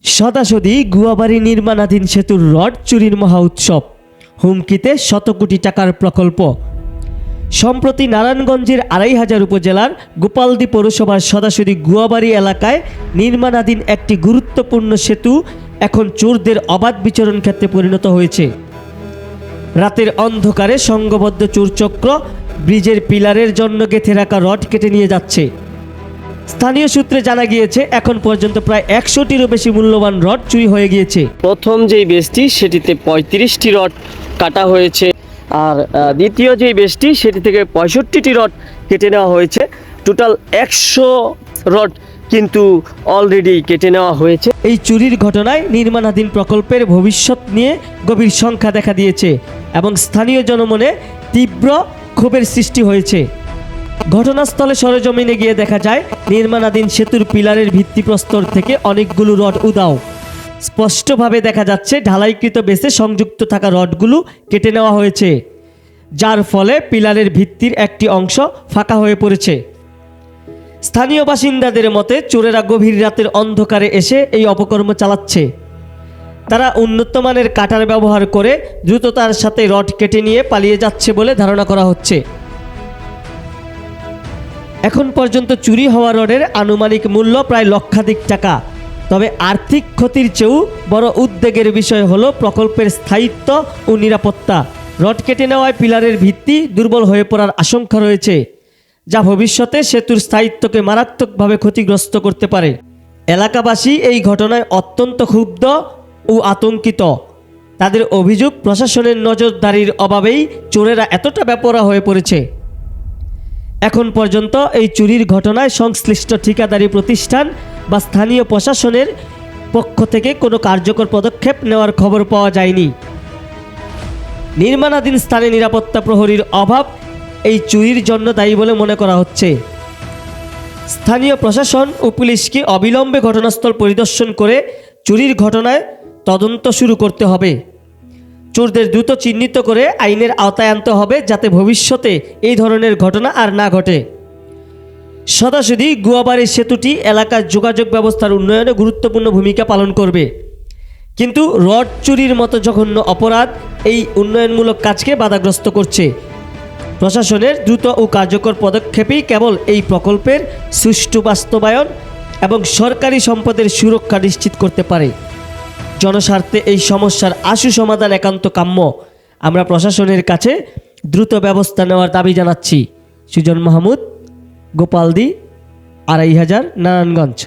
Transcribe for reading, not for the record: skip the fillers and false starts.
সদাসদি গুয়াবাড়ি নির্মাণাধীন সেতুর রড চুরির মহা উৎসব, হুমকিতে শত কোটি টাকার প্রকল্প। সম্প্রতি নারায়ণগঞ্জের ২৫০০ উপজেলার গোপালদী পৌরসভার সদাসদি গুয়াবাড়ি এলাকায় নির্মাণাধীন একটি গুরুত্বপূর্ণ সেতু এখন চোরদের অবাধ বিচরণ ক্ষেত্রে পরিণত হয়েছে। রাতের অন্ধকারে সংঘবদ্ধ চোরচক্র ব্রিজের পিলারের জন্য গেঁথে রাখা রড কেটে নিয়ে যাচ্ছে। স্থানীয় সূত্রে জানা গিয়েছে এখন পর্যন্ত প্রায় ১০০টিরও বেশি মূল্যবান রড চুরি হয়ে গিয়েছে। প্রথম যেই বেসটি সেটিতে ৩৫টি রড কাটা হয়েছে, আর দ্বিতীয় যেই বেসটি সেটি থেকে ৬৫টি রড কেটে নেওয়া হয়েছে। টোটাল ১০০ রড কিন্তু অলরেডি কেটে নেওয়া হয়েছে। এই চুরির ঘটনায় নির্মাণাধীন প্রকল্পের ভবিষ্যৎ নিয়ে গভীর শঙ্কা দেখা দিয়েছে এবং স্থানীয় জনমনে তীব্র ক্ষোভের সৃষ্টি হয়েছে। ঘটনাস্থলে সরেজমিনে গিয়ে দেখা যায় নির্মাণাধীন সেতুর পিলারের ভিত্তিপ্রস্তর থেকে অনেকগুলো রড উধাও। স্পষ্টভাবে দেখা যাচ্ছে ঢালাইকৃত বেসে সংযুক্ত থাকা রডগুলো কেটে নেওয়া হয়েছে, যার ফলে পিলারের ভিত্তির একটি অংশ ফাঁকা হয়ে পড়েছে। স্থানীয় বাসিন্দাদের মতে চোরেরা গভীর রাতের অন্ধকারে এসে এই অপকর্ম চালাচ্ছে। তারা উন্নত মানের কাটার ব্যবহার করে দ্রুততার সাথে রড কেটে নিয়ে পালিয়ে যাচ্ছে বলে ধারণা করা হচ্ছে। এখন পর্যন্ত চুরি হওয়া রডের আনুমানিক মূল্য প্রায় লক্ষাধিক টাকা। তবে আর্থিক ক্ষতির চেয়েও বড় উদ্বেগের বিষয় হলো প্রকল্পের স্থায়িত্ব ও নিরাপত্তা। রড কেটে নেওয়ায় পিলারের ভিত্তি দুর্বল হয়ে পড়ার আশঙ্কা রয়েছে, যা ভবিষ্যতে সেতুর স্থায়িত্বকে মারাত্মকভাবে ক্ষতিগ্রস্ত করতে পারে। এলাকাবাসী এই ঘটনায় অত্যন্ত ক্ষুব্ধ ও আতঙ্কিত। তাদের অভিযোগ, প্রশাসনের নজরদারির অভাবেই চোরেরা এতটা বেপরোয়া হয়ে পড়েছে। এখন পর্যন্ত এই চুরির ঘটনায় সংশ্লিষ্ট ঠিকাদারি প্রতিষ্ঠান বা স্থানীয় প্রশাসনের পক্ষ থেকে কোনো কার্যকর পদক্ষেপ নেওয়ার খবর পাওয়া যায়নি। নির্মাণাধীন স্থানে নিরাপত্তা প্রহরীর অভাব এই চুরির জন্য দায়ী বলে মনে করা হচ্ছে। স্থানীয় প্রশাসন ও পুলিশকে অবিলম্বে ঘটনাস্থল পরিদর্শন করে চুরির ঘটনায় তদন্ত শুরু করতে হবে। চোরদের দ্রুত চিহ্নিত করে আইনের আওতায় আনতে হবে, যাতে ভবিষ্যতে এই ধরনের ঘটনা আর না ঘটে। সদাসদি গুয়াবাড়ি সেতুটি এলাকার যোগাযোগ ব্যবস্থার উন্নয়নে গুরুত্বপূর্ণ ভূমিকা পালন করবে, কিন্তু রড চুরির মতো জঘন্য অপরাধ এই উন্নয়নমূলক কাজকে বাধাগ্রস্ত করছে। প্রশাসনের দ্রুত ও কার্যকর পদক্ষেপই কেবল এই প্রকল্পের সুষ্ঠু বাস্তবায়ন এবং সরকারি সম্পদের সুরক্ষা নিশ্চিত করতে পারে। জনস্বার্থে এই সমস্যার আশু সমাধান একান্ত কাম্য। আমরা প্রশাসনের কাছে দ্রুত ব্যবস্থা নেওয়ার দাবি জানাচ্ছি। সুজন মাহমুদ, গোপালদী, ২৫০০, নারায়ণগঞ্জ।